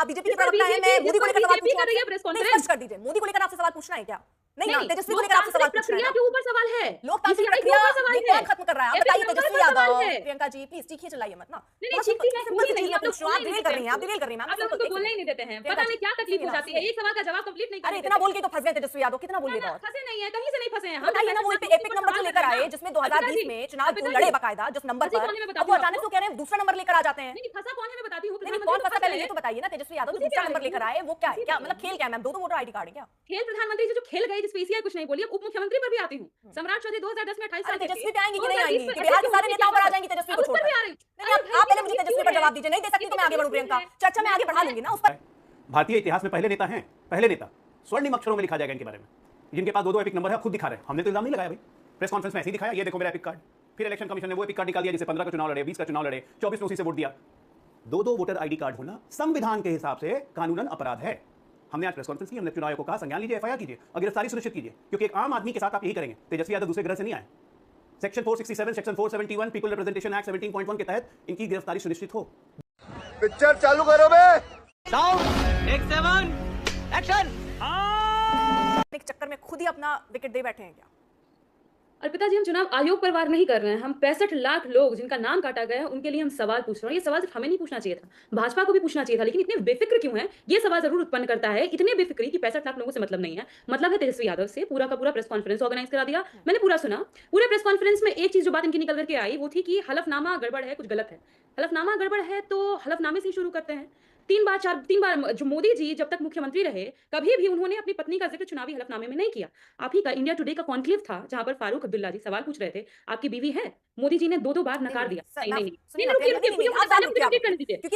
आप बीजेपी के प्रवक्ता हैं, मैं मोदी को लेकर सवाल पूछ रही है प्रेस कॉन्फ्रेंस कर दीजिए। मोदी को लेकर आपसे सवाल पूछना है क्या? नहीं, तेजस्वी को लेकर आपसे सवाल पूछना है। प्रक्रिया के ऊपर सवाल है, लोकतांत्रिक प्रक्रिया कौन खत्म कर रहा है? आप बताइए तेजस्वी यादव। प्रियंका जी प्लीज चीखिए चिल्लाइए मत ना। सिंपल सी चीज मैं पूछ रही हूं, आप डिटेल कर रही हैं, आप डिटेल कर रही हैं। आप लोगों को बोलने ही नहीं देते हैं, पता नहीं क्या तकलीफ हो जाती है, एक सवाल का जवाब कंप्लीट नहीं करते। अरे इतना बोल के तो फंस गए तेजस्वी यादव, कितना बोलिएगा? और फंसे नहीं है, कहीं से नहीं फंसे हैं। बताइए ना, वो एपिक नंबर जो लेकर आए जिसमें 2020 में चुनाव लड़े बकायदा, जिस नंबर पर अब वो अचानक से कह रहे हैं दूसरा नंबर लेकर आ जाते हैं। नहीं फंसा कौन है मैं बताती हूं। नहीं कौन फंसा पहले ये तो बताइए ना। तेजस्वी यादव दूसरा नंबर लेकर आए वो क्या है? क्या मतलब खेल क्या है मैम? दो वोटर आईडी कार्ड है क्या? खेल प्रधानमंत्री जी जो खेल गए, जिस पे ईसीआई कुछ नहीं बोली। उप मुख्यमंत्री पर भी आती हूँ। सम्राट चौधरी 2010 में 28 साल के तेजस्वी पे आएंगी कि नहीं आएंगी? बिहार के सारे नेताओं पर आ जाएंगी तेजस्वी को छोड़कर? नहीं आप पहले मुझे तेजस्वी पर जवाब दीजिए। नहीं दे सकती तो मैं आगे बढ़ूं प्रियंका, चर्चा में आगे बढ़ा लूंगी ना उस पर। भारतीय इतिहास में पहले नेता हैं, पहले नेता स्वर्णिम अक्षरों में लिखा जाएगा इनके बारे में, जिनके पास दो एपिक नंबर है, खुद दिखा रहे हैं। हमने तो इल्जाम नहीं लगाया भाई, प्रेस कॉन्फ्रेंस में ऐसे ही दिखाया, ये देखो मेरा एपिक कार्ड। फिर इलेक्शन कमीशन ने वो एपिक कार्ड निकाल दिया जिसे 15 का चुनाव लड़े, 20 का चुनाव लड़े, 24 में उसी से वोट दिया। दो वोटर आईडी कार्ड होना संविधान के हिसाब से कानूनन अपराध है। हमने आज प्रेस कॉन्फ्रेंस की, हमने चुनाव आयोग को कहा संज्ञान लीजिए, एफआईआर कीजिए और गिरफ्तारी सुनिश्चित कीजिए, क्योंकि एक आम आदमी के साथ आप यही करेंगे। तेजस्वी यादव दूसरे ग्रह से नहीं आए। Section 467, section 471 people representation act 17.1 के तहत इनकी गिरफ्तारी सुनिश्चित हो। पिक्चर चालू करो बे। Sound take 7 action. एक चक्कर में खुद ही अपना विकेट दे बैठे हैं क्या? अर्पिता जी, हम चुनाव आयोग पर वार नहीं कर रहे हैं। हम 65 लाख लोग जिनका नाम काटा गया है उनके लिए हम सवाल पूछ रहे हैं। ये सवाल सिर्फ हमें नहीं पूछना चाहिए था, भाजपा को भी पूछना चाहिए था, लेकिन इतने बेफिक्र क्यों हैं? ये सवाल जरूर उत्पन्न करता है इतने बेफिक्री कि 65 लाख लोगों से मतलब नहीं है। मतलब है तेजस्वी यादव से। पूरा का पूरा प्रेस कॉन्फ्रेंस ऑर्गेनाइज करा दिया, मैंने पूरा सुना। पूरे प्रेस कॉन्फ्रेंस में एक चीज जो बात इनकी निकल करके आई वो थी कि हलफनामा गड़बड़ है, कुछ गलत है। हलफनामा गड़बड़ है तो हलफनामे से शुरू करते हैं। तीन बार जो मोदी जी जब तक मुख्यमंत्री रहे कभी भी उन्होंने अपनी पत्नी का जिक्र चुनावी हलफनामे में नहीं किया। आप ही का इंडिया टुडे का कॉन्क्लेव था जहां पर फारूक अब्दुल्ला जी सवाल पूछ रहे थे, आपकी बीवी है? मोदी जी ने दो बार नकार दिया। क्योंकि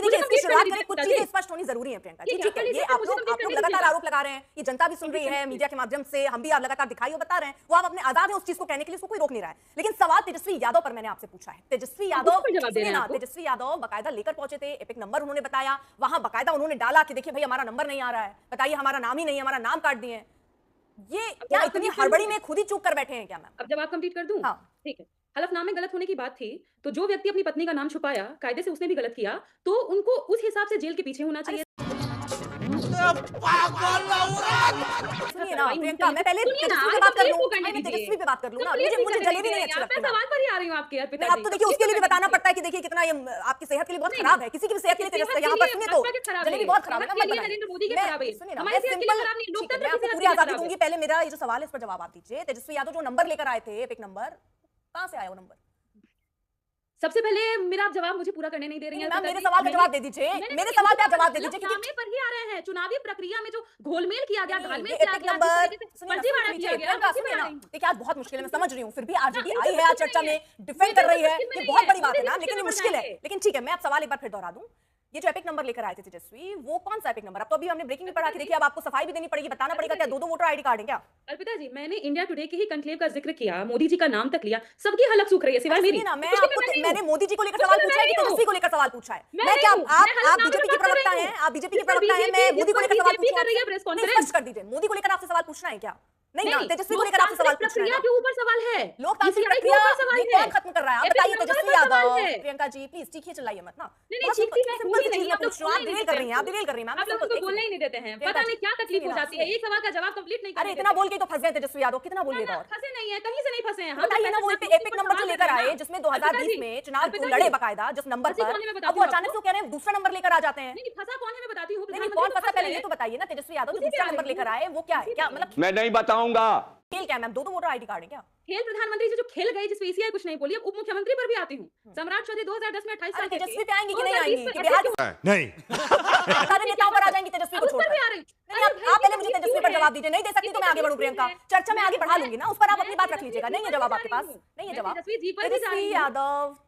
देखिए इसकी शुरुआत करें, कुछ चीजें स्पष्ट होनी जरूरी है प्रियंका जी। ठीक है, ये आप लोग लगातार आरोप लगा रहे हैं, ये जनता भी सुन रही है मीडिया के माध्यम से, हम भी आप लगातार दिखाई और बता रहे हैं, वो आप अपने आजाद है उस चीज को कहने के लिए, उसको कोई रोक नहीं रहा है। लेकिन सवाल तेजस्वी यादव पर मैंने आपसे पूछा है। तेजस्वी यादव बकायदा लेकर पहुंचे थे, एपिक नंबर उन्होंने बताया, वहां बकायदा उन्होंने डाला कि देखिए भाई हमारा नंबर नहीं आ रहा है, बताइए हमारा नाम ही नहीं, हमारा नाम काट दिए। ये क्या इतनी हड़बड़ी में खुद ही चूक कर बैठे हैं क्या मैम? अब जवाब कंप्लीट कर दूं? हाँ ठीक है। हलफनामे गलत होने की बात थी तो जो व्यक्ति अपनी पत्नी का नाम छुपाया कायदे से उसने भी गलत किया, तो उनको उस हिसाब से जेल के पीछे होना चाहिए। सुनिए ना प्रियंका, मैं पहले तेजस्वी पे बात कर लूं, तेजस्वी पे बात कर लूं ना। मुझे जलेबी नहीं अच्छी लगती। सवाल पर ही आ रही हूं आपके अर्पिता जी। अब तो देखिए उसके लिए भी बताना पड़ता है कि देखिए कितना ये आपकी सेहत के लिए बहुत खराब है, किसी की भी सेहत के लिए तेजस्वी यहाँ पर सुनिए तो जलेबी बहुत खराब है ना। नरेंद्र मोदी के खराब है, सुनिए ना, मैं सिंपल मैं आपको पूरी आजादी दूंगी, पहले मेरा ये जो सवाल है इस पर जवाब आप दीजिए। तेजस्वी यादव जो नंबर लेकर आए थे, एपिक नंबर, कहां से आया वो नंबर? सबसे पहले मेरा आप जवाब मुझे पूरा करने नहीं दे रही हैं। मेरे सवाल का जवाब दे दीजिए, मेरे सवाल का जवाब दे दीजिए। क्योंकि पर ही आ रहे हैं चुनावी प्रक्रिया में जो घोलमेल किया गया, घालमेल किया गया, फर्जीवाड़ा किया गया। देखिए आज बहुत मुश्किल है, मैं समझ रही हूँ, फिर भी आरजेडी आई है आज चर्चा में, डिफेंड कर रही है, ये बहुत बड़ी बात है ना, लेकिन ये मुश्किल है। लेकिन ठीक है, मैं आप सवाल एक बार फिर दोहरा दूं। ये जो एपिक नंबर लेकर आए थे तेजस्वी, वो कौन सा एपिक नंबर? अब तो अभी हमने ब्रेकिंग में पढ़ा कि देखिए अब आपको सफाई भी देनी पड़ेगी, बताना पड़ेगा क्या दो वोटर आईडी कार्ड है क्या? अर्पिता जी, मैंने इंडिया टुडे के ही कॉन्क्लेव का जिक्र किया, मोदी जी का नाम तक लिया, सबकी हलक सूख रही है सिवाय मेरी। मैंने मोदी जी को लेकर सवाल पूछा है कि तेजस्वी को लेकर सवाल पूछा है? मैं क्या आप बीजेपी के प्रवक्ता हैं, आप बीजेपी के प्रवक्ता हैं, मैं मोदी को लेकर सवाल पूछ रही हूं। स्पष्ट कर दीजिए, मोदी को लेकर आपसे सवाल पूछना है क्या? नहीं ना, तेजस्वी को लेकर आपसे सवाल पूछना है। प्रक्रिया के ऊपर सवाल है, लोकतांत्रिक प्रक्रिया कौन खत्म कर रहा है? आप बताइए तेजस्वी यादव। प्रियंका जी प्लीज चीखिए चिल्लाइए मत ना। सिंपल सी चीज मैं पूछ रही हूं, आप डिटेल कर रही हैं, आप डिटेल कर रही हैं मैम। आप लोगों को बोलने ही नहीं देते हैं, पता नहीं क्या तकलीफ हो जाती है, एक सवाल का जवाब कंप्लीट नहीं करते। अरे इतना बोल के तो फंस गए तेजस्वी यादव, कितना बोलिएगा? और फंसे नहीं है, कहीं से नहीं फंसे हैं। बताइए ना, वो एपिक नंबर जो लेकर आए जिसमें 2020 में चुनाव लड़े बकायदा, जिस नंबर पर अब वो अचानक से कह रहे हैं दूसरा नंबर लेकर आ जाते हैं। नहीं फंसा कौन है मैं बताती हूं। नहीं कौन फंसा पहले ये तो बताइए ना। तेजस्वी यादव जो दूसरा नंबर लेकर आए वो क्या है? क्या मतलब मैं नहीं बताऊंगा। खेल क्या मैम? दो वोटर आईडी कार्ड है क्या? खेल प्रधानमंत्री जी जो खेल गए, जिस पे ईसीआई कुछ नहीं बोली। अब उप मुख्यमंत्री पर भी आती हूँ। सम्राट चौधरी 2010 में 28 साल के थे। तेजस्वी पे आएंगी कि नहीं आएंगी? बिहार नहीं सारे नेताओं पर आ जाएंगी तेजस्वी को छोड़कर? आप पहले मुझे तेजस्वी पर जवाब दीजिए। नहीं दे सकती तो मैं आगे बढ़ूं प्रियंका, चर्चा में आगे बढ़ा लूंगी ना, उस पर आप अपनी बात रख लीजिएगा। नहीं है जवाब आपके पास? नहीं है जवाब?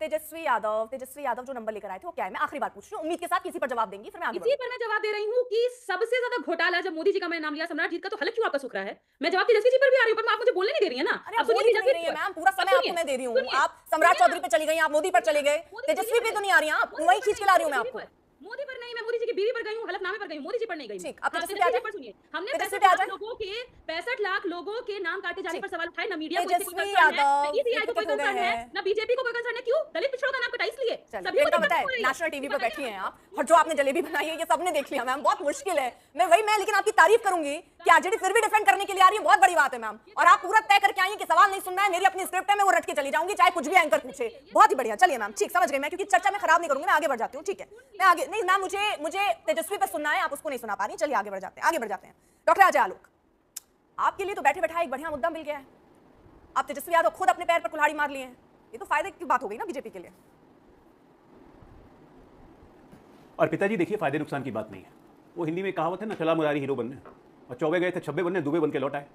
तेजस्वी यादव जो नंबर लेकर आए थे वो क्या है? मैं आखिरी बात पूछ रही हूँ, उम्मीद के साथ किसी पर जवाब देंगी, फिर मैं आगे इसी पर मैं जवाब दे रही हूँ कि सबसे ज्यादा घोटाला जब मोदी जी का मैंने नाम लिया, सम्राट जी का, तो हलक क्यों आपका सूख रहा है? मैं जवाब तेजस्वी जी पर भी आ रही हूँ, पर आप मुझे बोलने नहीं दे रही है ना। मैम पूरा समय आपको मैं दे रही हूँ, आप सम्राट चौधरी पे चली गई, आप मोदी पर चले गए, तेजस्वी पे तो नहीं आ रही, आप वही खींच के ला रही हूँ मैं आपको। मोदी पर नहीं, मैं मोदी जी की बीवी पर गई हूँ, हलफनामे पर गई हूँ, मोदी जी पर नहीं गई हूँ। ठीक, अब हाँ, तेजस्वी आ जाए। पर सुनिए, हमने तेजस्वी 65 पे आ लाख जाए। लोगों के 65 लाख लोगों के नाम काटे जाने ठीक। पर सवाल उठाए। ना मीडिया को इससे कोई तेजस्वी कंसर्न है, ना यादव ईसीआई को कोई विकेट हो गए कंसर्न है, हैं। ना बीजेपी को कोई कंसर्न है। क्यों? दलित पिछड़ों का नाम कटा इसलिए। चलिए, सभी को प्रियंका दिक्कत बताए हो रही है। नेशनल टीवी पे बताइए बैठी हैं आप। आप, और जो आपने जलेबी बनाई है ये सबने देख लिया मैम, बहुत मुश्किल है। मैं लेकिन आपकी तारीफ करूंगी कि आरजेडी फिर भी डिफेंड करने के लिए आ रही है, बहुत बड़ी बात है मैम। और आप पूरा तय करके आई हैं कि सवाल नहीं सुनना है, मेरी अपनी स्क्रिप्ट है, मैं वो रट के चली जाऊंगी चाहे कुछ भी एंकर पूछे। बहुत ही बढ़िया, चलिए मैम, ठीक, समझ गई मैं, क्योंकि चर्चा में खराब नहीं करूंगी, मैं आगे बढ़ जाती हूँ। ठीक है, मैं आगे नहीं मैम, मुझे तेजस्वी पे सुनना है, आप उसको नहीं सुना पा रही। चलिए आगे बढ़ जाते हैं। डॉक्टर अजय आलोक, आपके लिए तो बैठे बैठा एक बढ़िया मुद्दा मिल गया है। आप तेजस्वी यादव खुद अपने पैर पर कुल्हाड़ी मार लिए हैं, ये तो फायदे की बात हो गई ना बीजेपी के लिए। और पिताजी देखिए, फायदे नुकसान की बात नहीं है। वो हिंदी में कहावत है ना, चला मुरारी हीरो बनने, और चौबे गए थे छब्बे बनने, दुबे बन के लौट आए।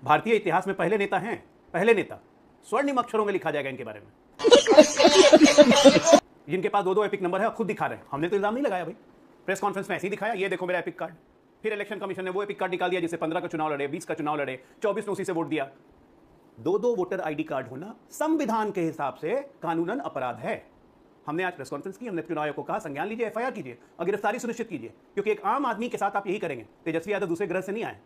भारतीय इतिहास में पहले नेता स्वर्णिम अक्षरों में लिखा जाएगा इनके बारे में, जिनके पास दो एपिक नंबर है, खुद दिखा रहे हैं। हमने तो इल्जाम नहीं लगाया भाई, प्रेस कॉन्फ्रेंस में ऐसे ही दिखाया, ये देखो मेरा एपिक कार्ड। फिर इलेक्शन कमीशन ने वो एपिक कार्ड निकाल दिया जिससे 15 का चुनाव लड़े, 20 का चुनाव लड़े, 24 ने उसी से वोट दिया। दो वोटर आईडी कार्ड होना संविधान के हिसाब से कानूनन अपराध है। हमने आज प्रेस कॉन्फ्रेंस की, हमने चुनाव आयोग को कहा संज्ञान लीजिए, एफआईआर कीजिए और गिरफ्तारी सुनिश्चित कीजिए, क्योंकि एक आम आदमी के साथ आप यही करेंगे। तेजस्वी यादव दूसरे ग्रह से नहीं आए।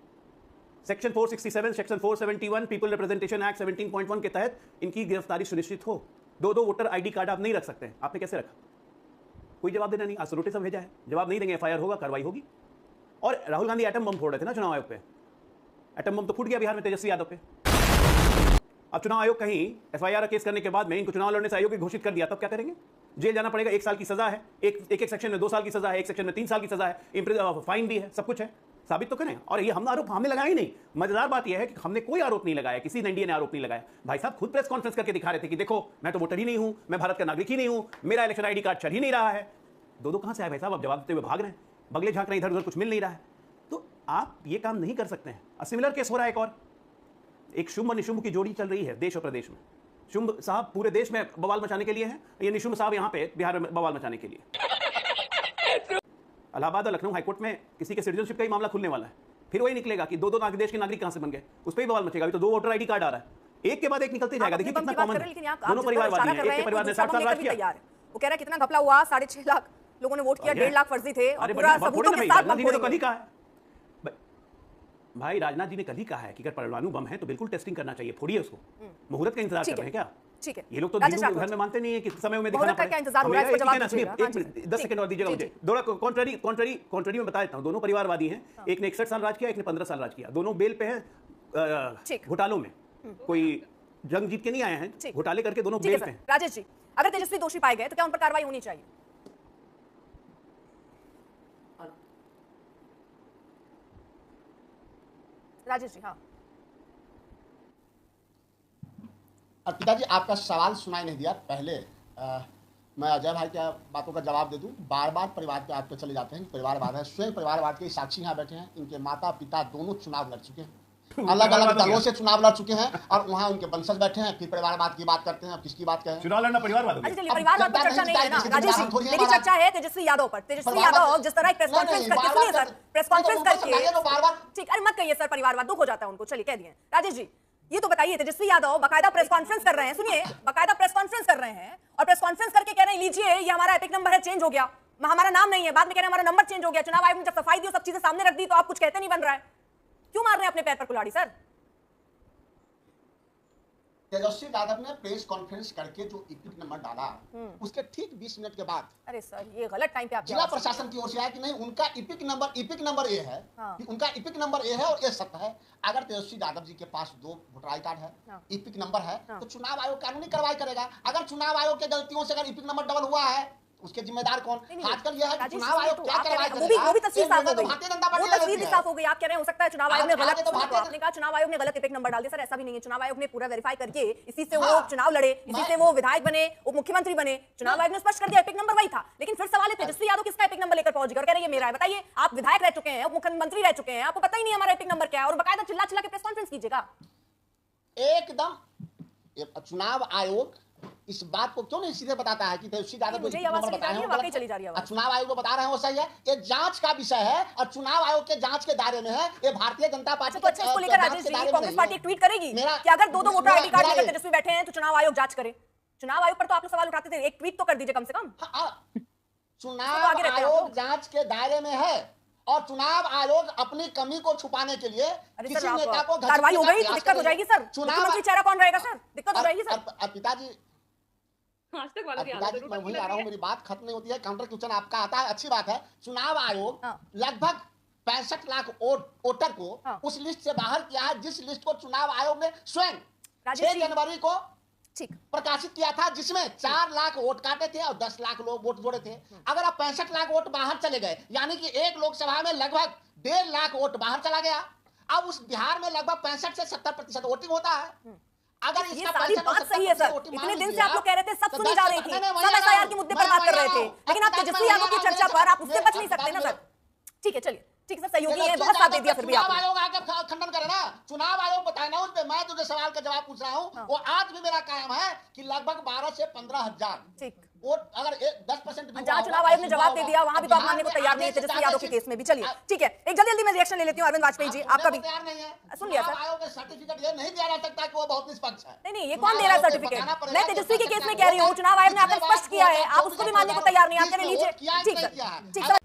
Section 467, section 471 people representation act 17.1 के तहत इनकी गिरफ्तारी सुनिश्चित हो। दो वोटर आईडी कार्ड आप नहीं रख सकते हैं। आपने कैसे रखा? कोई जवाब देना नहीं, आज नोटिस भेजा है, जवाब नहीं देंगे एफआईआर होगा, कार्रवाई होगी। और राहुल गांधी एटम बम फोड़ रहे थे ना चुनाव आयोग पे, एटम बम तो फूट गया बिहार में तेजस्वी यादव पे। अब चुनाव आयोग कहीं एफआईआर केस करने के बाद में इनको चुनाव लड़ने से अयोग्य घोषित कर दिया, तब क्या करेंगे? जेल जाना पड़ेगा, 1 साल की सजा है, एक सेक्शन में 2 साल की सजा है, एक सेक्शन में 3 साल की सजा है, फाइन भी है, सब कुछ है, साबित तो करें। और ये हम आरोप हमने लगाया ही नहीं। मजेदार बात यह है कि हमने कोई आरोप नहीं लगाया, किसी एनडीए ने आरोप नहीं लगाया। भाई साहब खुद प्रेस कॉन्फ्रेंस करके दिखा रहे थे कि देखो मैं तो वोटर ही नहीं हूं, मैं भारत का नागरिक ही नहीं हूं, मेरा इलेक्शन आईडी कार्ड चल ही नहीं रहा है। दो कहां से आए भाई साहब? आप जवाब देते हुए भाग रहे हैं, बगले झांक रहे हैं, इधर उधर कुछ मिल नहीं रहा है। तो आप ये काम नहीं कर सकते हैं। सिमिलर केस हो रहा है एक शुंभ और निशुंभ की जोड़ी चल रही है देश और प्रदेश में। शुंभ साहब पूरे देश में बवाल मचाने के लिए हैं, ये निशुंभ साहब यहाँ पे बिहार में बवाल मचाने के लिए। इलाहाबाद और लखनऊ हाईकोर्ट में किसी के सिटीजनशिप का ही मामला खुलने वाला है, फिर वही निकलेगा कि दो देश के नागरिक कहां से बन गए, उस पर ही बवाल मचेगा। अभी तो 2 वोटर आईडी कार्ड आ रहा है, एक के बाद एक निकलते जाएगा। देखिए कितना कॉमन है, दोनों परिवारवादी हैं, एक के परिवार ने 60 साल राज किया। वो कह रहा है कितना घपला हुआ, 6.5 लाख लोगों ने वोट किया, 1.5 लाख फर्जी थे, और पूरा सबूतों के साथ राजनाथ जी ने तो कल ही कहा है भाई, राजनाथ जी ने कल ही कहा है कि अगर परमाणु बम है तो बिल्कुल टेस्टिंग करना चाहिए। फोड़िए उसको, मुहूर्त का इंतजार कर रहे हैं क्या? ठीक है, ये लोग तो घर में मानते नहीं है कि समय में दिखाना पड़ेगा। 10 सेकंड और दीजिएगा मुझे। दोनों कॉन्ट्ररी में बता देता हूं, दोनों परिवारवादी हैं। एक ने 61 साल राज किया, एक ने 15 साल राज किया। दोनों बेल पे हैं घोटालों में, कोई जंग जीत के नहीं आए हैं, घोटाले करके दोनों बेल पे हैं। राजेश जी, अगर तेजस्वी दोषी पाए गए तो क्या उन पर कार्रवाई होनी चाहिए? राजेश जी, हाँ। और पिताजी आपका सवाल सुनाई नहीं दिया पहले। मैं अजय भाई की बातों का जवाब दे दूं। बार बार परिवार पे आप पे चले जाते हैं, परिवारवाद है। स्वयं परिवारवाद के साक्षी यहाँ बैठे हैं। इनके माता पिता दोनों चुनाव लड़ चुके हैं, अलग अलग दलों से चुनाव लड़ चुके हैं, और वहाँ उनके वंशज बैठे हैं। फिर परिवारवाद की बात करते हैं, अब किसकी बात करें? चुनाव लड़ना परिवारवाद हो गया। चलिए परिवारवाद पर चर्चा नहीं है ना राजेश जी, मेरी चर्चा है तेजस्वी यादव पर। तेजस्वी यादव जिस तरह प्रेस कॉन्फ्रेंस करके, सुनिए सर, प्रेस कॉन्फ्रेंस करके, ठीक, अरे मत कहिए सर, परिवारवाद दुख हो जाता है उनको। चलिए कह दिए। राजेश जी ये तो बताइए, तेजस्वी यादव बाकायदा प्रेस कॉन्फ्रेंस कर रहे हैं, सुनिए, बाकायदा प्रेस कॉन्फ्रेंस कर रहे हैं, और प्रेस कॉन्फ्रेंस करके कह रहे हैं लीजिए ये हमारा एपिक नंबर है, चेंज हो गया, हमारा नाम नहीं है। बाद में कह रहे हैं हमारा नंबर चेंज हो गया। चुनाव आयोग ने जब सफाई दी, सब चीजें सामने रख दी, तो आप कुछ कहते नहीं बन रहा है। क्यों मार रहे हैं अपने पैर पर कुल्हाड़ी सर? तेजस्वी यादव ने प्रेस कॉन्फ्रेंस करके जो इपिक नंबर डाला, उसके ठीक 20 मिनट के बाद, अरे सर ये गलत टाइम पे आप जिला प्रशासन की ओर से आया कि नहीं उनका इपिक नंबर ए है, कि उनका इपिक नंबर ए है और ये सत्य है। अगर तेजस्वी यादव जी के पास 2 वोटर आई कार्ड है, इपिक नंबर है, तो चुनाव आयोग कानूनी कार्रवाई करेगा। अगर चुनाव आयोग के गलतियों से अगर इपिक नंबर डबल हुआ है, उसके जिम्मेदार कौन? आजकल यह है कि चुनाव आयोग क्या कार्रवाई करेगा, वो भी तस्वीर साफ हो गई, भारतीय जनता वो पार्टी तस्वीर भी साफ हो गई। आप कह रहे हैं हो सकता है चुनाव आयोग ने गलत, तो आपने कहा चुनाव आयोग ने गलत एपिक नंबर डाल दिया। सर ऐसा भी नहीं है, चुनाव आयोग ने पूरा वेरीफाई करके इसी से वो चुनाव लड़े, इसी से वो विधायक बने, उप मुख्यमंत्री बने। चुनाव आयोग ने स्पष्ट कर दिया एपिक नंबर वही था। लेकिन फिर सवाल है तेजस्वी यादव किसका एपिक नंबर लेकर पहुंच गए और कह रहे हैं ये मेरा है। बताइए, आप विधायक रह चुके हैं, उप मुख्यमंत्री रह चुके हैं, आपको पता ही नहीं हमारा एपिक नंबर क्या है, और बाकायदा चिल्ला चिल्ला के प्रेस कॉन्फ्रेंस कीजिएगा। एकदम चुनाव आयोग इस बात को क्यों नहीं सीधे बताता है कि तेजस्वी यादव मुझे ये आवाज चली जा रही है, वाकई चली जा रही है। चुनाव आयोग को बता रहे हैं वो सही है। ये जांच का विषय है और चुनाव आयोग के जांच के दायरे में है। ये भारतीय जनता पार्टी तो अच्छा, इसको लेकर राजेश जी कांग्रेस पार्टी एक ट्वीट करेगी कि अगर 2 वोटर आईडी कार्ड लेकर तेजस्वी बैठे हैं तो चुनाव आयोग जांच करे। चुनाव आयोग पर तो आप लोग सवाल उठाते थे, एक ट्वीट तो कर दीजिए कम से कम। चुनाव आगे रहते हैं आप आयोग लोग। जांच के दायरे में है और चुनाव आयोग अपनी कमी को छुपाने के लिए अरे किसी सर, नेता को कार्रवाई हो गई तो दिक्कत हो जाएगी सर। चुनाव मुख्यमंत्री चेहरा कौन रहेगा सर? दिक्कत हो जाएगी सर। पिताजी आज तक वालों की हालत पिताजी जरूर मैं वही बदली आ रहा हूँ, है। मेरी बात खत्म नहीं होती है, काउंटर क्वेश्चन आपका आता है, अच्छी बात है। चुनाव आयोग हाँ। लगभग 65 लाख वोटर को हाँ। उस लिस्ट से बाहर किया है, जिस लिस्ट को चुनाव आयोग ने स्वयं राजेश 6 जी। जनवरी को ठीक। प्रकाशित किया था, जिसमें 4 लाख वोट काटे थे और 10 लाख लोग वोट जोड़े थे। अगर आप 65 लाख वोट बाहर चले गए, यानी कि एक लोकसभा में लगभग 1.5 लाख वोट बाहर चला गया। अब उस बिहार में लगभग 65 से 70% वोटिंग होता है। अगर ये इसका सारी 65 बात और सही है 70% सर। वोटिंग मान इतने दिन से लीजिए आप लोग कह रहे थे, सब तो सुनी जा रही 10 थी, नहीं, नहीं, सब वही आ रहा एसआईआर हूं। के मुद्दे मैं पर बात कर वही रहे आ थे, रहा हूं। लेकिन आप अब तेजस्वी मैं यादव की वही आ चर्चा रहा हूं। पर आप उससे बच नहीं मेरे- सकते ना मेरे- सर। ठीक है, चलिए, ठीक है सर, सहयोगी है, तेजस्वी बहुत साथ दे यादव दिया का फिर भी चुनाव आपने। आयोग आके खंडन करे ना, चुनाव आयोग बताए ना, उस पे मैं तुझे सवाल का जवाब पूछ रहा हूँ। वो आज भी मेरा कायम है कि लगभग 12 से 15 हजार ठीक। वोट अगर 10% भी जहाँ हुआ चुनाव होगा, आयोग ने ऐसा जवाब होगा। दे दिया, वहां भी तो आप बिहार मानने को में तैयार नहीं है आधे से तेजस्वी ज्यादा यादव के सीट- केस में भी। चलिए, आप- ठीक है, एक जल्दी मैं रिएक्शन ले लेती हूँ अरविंद वाजपेयी जी, आप आपका भी। सुनने को तैयार नहीं है। सुन लिया चुनाव सर। आयोग का सर्टिफिकेट ये नहीं दिया जा सकता कि वो बहुत निष्पक्ष है। नहीं, ये चुनाव कौन दे रहा है आयोग को सर्टिफिकेट? बताना पड़ेगा मैं कि तेजस्वी के केस में सर्टिफिकेट कह रही हूँ, चुनाव आयोग ने आकर पिछले स्पष्ट किया बार है, आप उसको भी मानने को तैयार नहीं, आप कह रहे जिसमें वोट लीजिए। किया है, ठीक नहीं सर, किया है। ठीक सर।